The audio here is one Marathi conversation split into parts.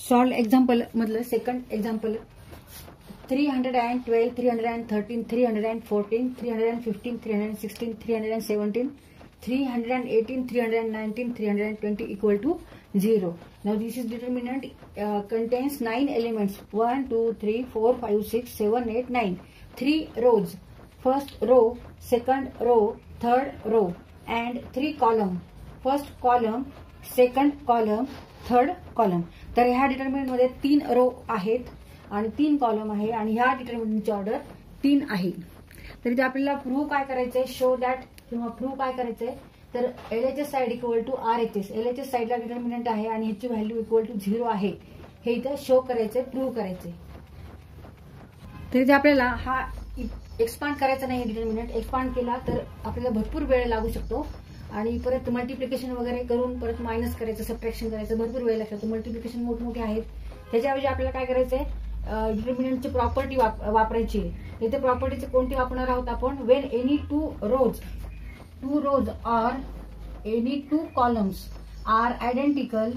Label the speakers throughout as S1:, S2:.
S1: सॉल्व एक्झाम्पल मधलं second example 312, 313, 314, 315, 316, 317, 318, 319, 320 equal to 0. Now this is determinant contains 9 elements 1, 2, 3, 4, 5, 6, 7, 8, 9. 3 rows. First row, second row, third row and 3 column. First column, second column, third column. तर ह्या डिटर्मिनंट मध्ये 3 रो आहेत आणि 3 कॉलम आहे आणि ह्या डिटर्मिनंटची ऑर्डर 3 आहे. तर इथे आपल्याला प्रूव्ह काय करायचंय, शो दॅट किंवा प्रूव्ह काय करायचंय, तर LHS side equal to RHS. LHS साइडला डिटर्मिनंट आहे आणि ह्याची व्हॅल्यू इक्वल टू 0 आहे हे इथे शो करायचंय, प्रूव्ह करायचंय. तर इथे आपल्याला हा एक्सपांड करायचा नाही. डिटर्मिनंट एक्सपांड केला तर आपल्याला भरपूर वेळ लागू शकतो आणि परत मल्टिप्लिकेशन वगैरे करून परत मायनस करायचं, सबट्रॅक्शन करायचं, भरपूर वेळ लागतो. मल्टिप्लिकेशन मोठमोठे आहेत. त्याच्याऐवजी आपल्याला काय करायचंय, डिटर्मिनंटची प्रॉपर्टी वापरायची. इथे प्रॉपर्टीची कोणती वापरणार आहोत आपण, when any two rows or any 2 columns are identical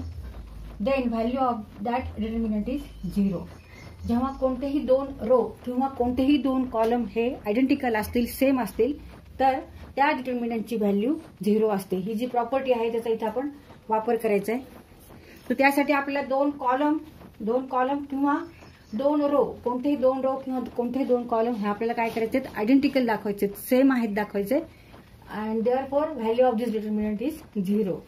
S1: then value of that determinant is 0. जेव्हा कोणतेही 2 रो किंवा कोणतेही 2 कॉलम हे आयडेंटिकल असतील, सेम असतील, तर त्या डिटर्मिनंटची व्हॅल्यू 0 असते. ही जी प्रॉपर्टी आहे त्याचा इथे आपण वापर करायचा आहे. तर त्यासाठी आपल्याला 2 कॉलम किंवा 2 रो, कोणतेही 2 रो किंवा कोणतेही 2 कॉलम हे आपल्याला काय करायचे, आयडेंटिकल दाखवायचे, सेम आहेत दाखवायचे. And therefore value of this determinant is 0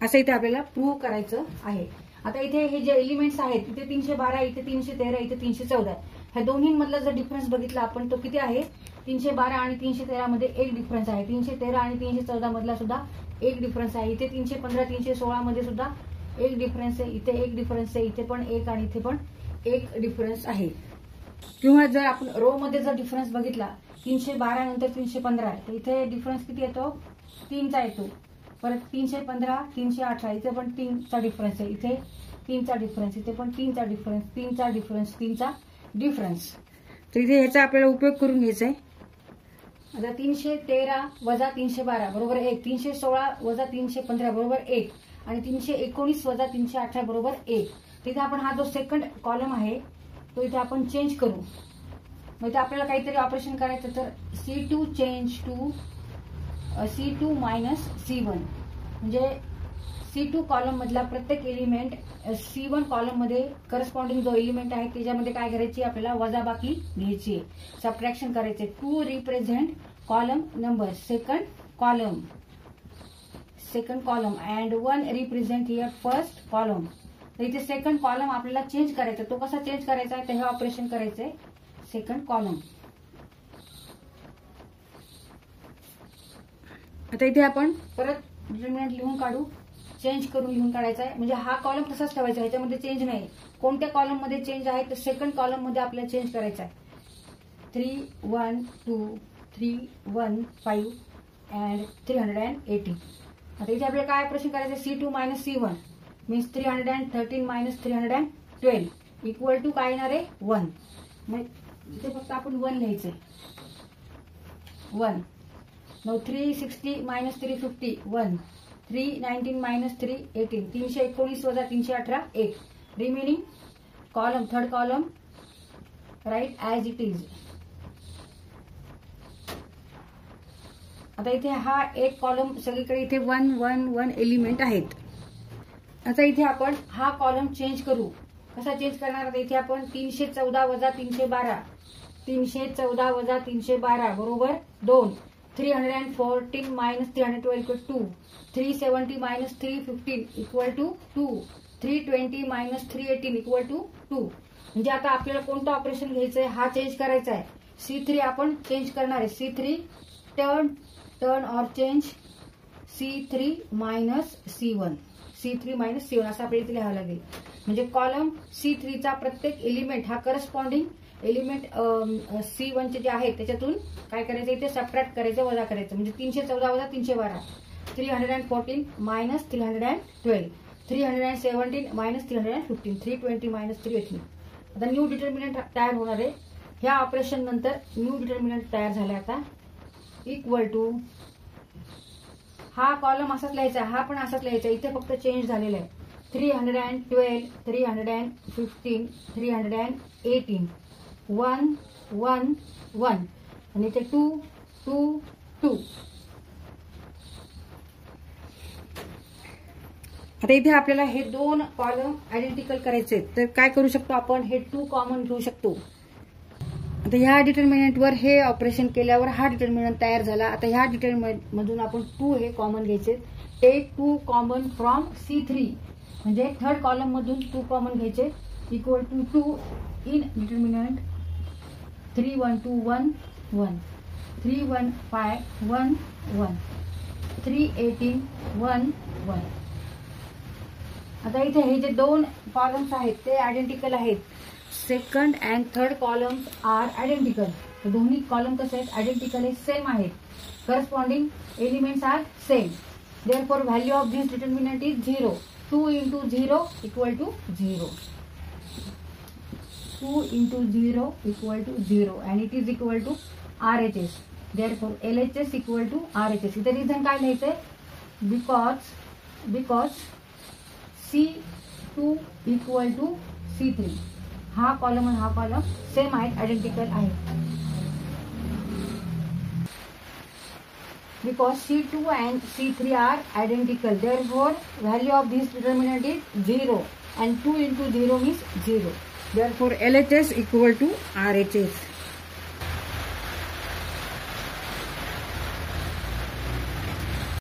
S1: असं इथे आपल्याला प्रूव्ह करायचं आहे. आता इथे हे जे एलिमेंट्स आहेत, इथे 312, इथे 313, इथे 314, ह्या दोन्हीमधला जर डिफरन्स बघितला आपण तो किती आहे, 312 आणि 313 मध्ये एक डिफरन्स आहे. 313 आणि 314 मधला सुद्धा एक डिफरन्स आहे. इथे 315, 316 मध्ये सुद्धा एक डिफरन्स आहे. इथे एक डिफरन्स आहे, इथे पण एक आणि इथे पण एक डिफरन्स आहे. किंवा जर आपण रो मध्ये जर डिफरन्स बघितला 312 नंतर 315, तर इथे डिफरन्स किती येतो, 3 चा येतो. परत 315, 318, इथे पण 3 चा डिफरन्स आहे. इथे 3 चा डिफरन्स, इथे पण 3 चा डिफरन्स, 3 चा डिफरन्स, 3 चा डिफरन्स. तर इथे ह्याचा आपल्याला उपयोग करून घ्यायचा आहे. आता 313 वजा 312 बरोबर 1, 316 वजा 315 बरोबर 1 आणि 319 वजा 318 बरोबर 1. तिथे आपण हा जो सेकंड कॉलम आहे तो इथे आपण चेंज करू. मग इथे आपल्याला काहीतरी ऑपरेशन करायचं, तर C2 change to C2 minus C1 म्हणजे C2 कॉलम मधला प्रत्येक एलिमेंट C1 कॉलम मध्ये करस्पॉन्डिंग जो एलिमेंट आहे त्याच्यामध्ये काय करायची, आपल्याला वजाबाकी घ्यायची, सबट्रॅक्शन करायचे. 2 represent column number second column and 1 represent here first column. तर इथे सेकंड कॉलम आपल्याला चेंज करायचा. तो कसा चेंज करायचा आहे, तर हे ऑपरेशन करायचंय सेकंड कॉलम. आता इथे आपण परत डिटर्मिनंट लिहून काढू, चेंज करून लिहून काढायचा आहे. म्हणजे हा कॉलम तसाच ठेवायचा, ह्याच्यामध्ये चेंज नाही. कोणत्या कॉलम मध्ये चेंज आहे, तर सेकंड कॉलम मध्ये आपल्याला चेंज करायचा आहे. 3, 1, 2, 3, 1, 5 अँड 380. आता इथे आपल्याला काय ऑपरेशन करायचं, C2 minus C1 means 313 minus 312 equal to काय येणार आहे, 1. मग इथे फक्त आपण 1 लिहायचंय, 1. मग 360 मायनस 350 1, 319 मायनस 318, 319 वजा 318 1. Remaining column, third column right as it is. आता इथे हा एक कॉलम सगळीकडे इथे 1 1 1 एलिमेंट आहेत. आता इथे आपण हा कॉलम चेंज करू. कसा चेंज करणार, आता इथे आपण 314 वजा 312, 314 वजा 312 बरोबर 2, 314 minus 312 equal to 370 minus 315 equal to 2, 320 minus 318 equal to 2. म्हणजे आता आपल्याला कोणतं ऑपरेशन घ्यायचंय, हा चेंज करायचा आहे. C3 आपण चेंज करणार आहे. C3 turn or change C3 minus C1, C3 minus C1 असं आपल्याला इथे लिहावं लागेल. म्हणजे कॉलम C3 चा प्रत्येक एलिमेंट हा करस्पॉन्डिंग एलिमेंट C1 चे जे आहे त्याच्यातून काय करायचं, इथे सबट्रॅक्ट करायचं, वजा करायचं. म्हणजे 314 वजा 312, 314 मायनस 312, 317 मायनस 315, 320 मायनस 318. आता न्यू डिटर्मिनंट तयार होणार आहे. ह्या ऑपरेशन नंतर न्यू डिटर्मिनंट तयार झाला आता इक्वल टू हा कॉलम असाच लिहायचा, हा पण असाच लिहायचा. इथे फक्त चेंज झालेला आहे. 312, 315, 318, 1, 1, 1 आणि इथे 2, 2, 2. आता इथे आपल्याला हे दोन कॉलम आयडेंटिकल करायचे, तर काय करू शकतो आपण, हे 2 कॉमन घेऊ शकतो. आता ह्या डिटर्मिनंटवर हे ऑपरेशन केल्यावर हा डिटर्मिनंट तयार झाला. आता ह्या डिटर्मिनंट मधून आपण 2 हे कॉमन घ्यायचे. टेक 2 कॉमन फ्रॉम C3 म्हणजे थर्ड कॉलम मधून 2 कॉमन घ्यायचे इक्वल टू 2 इन डिटर्मिनंट 3, 1, 2, 1, 1, 3, 1, 5, 1, 1, 3, 18, 1, 1. आता इथे हे जे दोन कॉलम्स आहेत ते आयडेंटिकल आहेत. Second and third columns are identical. दोन्ही कॉलम कसे आहेत, आयडेंटिकल आहे, सेम आहेत. Corresponding elements are same. Therefore value of this determinant is 0. 2 into 0 equal to 0. 2 into 0 equal to 0 and it is equal to RHS. Therefore LHS equal to RHS. इथे रिझन काय लिहायचंय, because C2 equal to C3. हा कॉलम आणि हा कॉलम सेम आहेत, आयडेंटिकल आहेत. Because C2 and C3 are identical, therefore value of this determinant is 0 and 2 into 0 is 0. Therefore LHS equal to RHS.